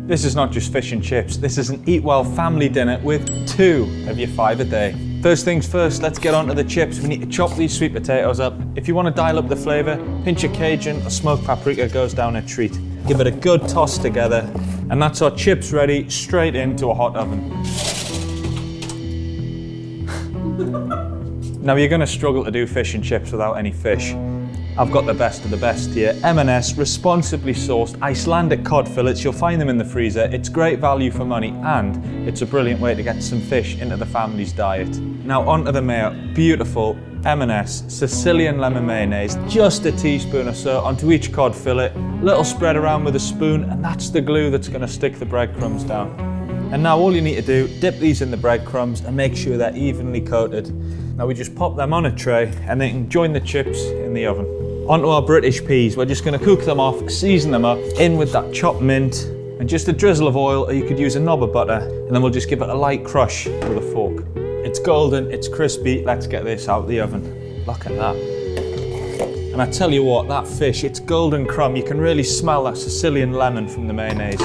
This is not just fish and chips, this is an eat well family dinner with 2 of your 5 a day. First things first, let's get onto the chips. We need to chop these sweet potatoes up. If you want to dial up the flavour, pinch of Cajun or smoked paprika goes down a treat. Give it a good toss together, and that's our chips ready, straight into a hot oven. Now you're going to struggle to do fish and chips without any fish. I've got the best of the best here. M&S responsibly sourced Icelandic cod fillets. You'll find them in the freezer. It's great value for money, and it's a brilliant way to get some fish into the family's diet. Now onto the mayo. Beautiful M&S Sicilian lemon mayonnaise. Just a teaspoon or so onto each cod fillet. Little spread around with a spoon, and that's the glue that's going to stick the breadcrumbs down. And now all you need to do, dip these in the breadcrumbs and make sure they're evenly coated. Now we just pop them on a tray and they can join the chips in the oven. Onto our British peas, we're just going to cook them off, season them up, in with that chopped mint and just a drizzle of oil, or you could use a knob of butter, and then we'll just give it a light crush with a fork. It's golden, it's crispy, let's get this out of the oven. Look at that. And I tell you what, that fish, it's golden crumb. You can really smell that Sicilian lemon from the mayonnaise.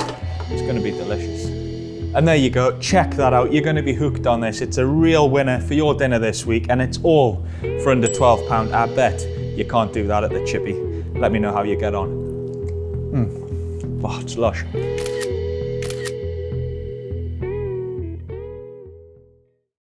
It's going to be delicious. And there you go, check that out. You're going to be hooked on this. It's a real winner for your dinner this week, and it's all for under £12. I bet you can't do that at the Chippy. Let me know how you get on. Oh, it's lush.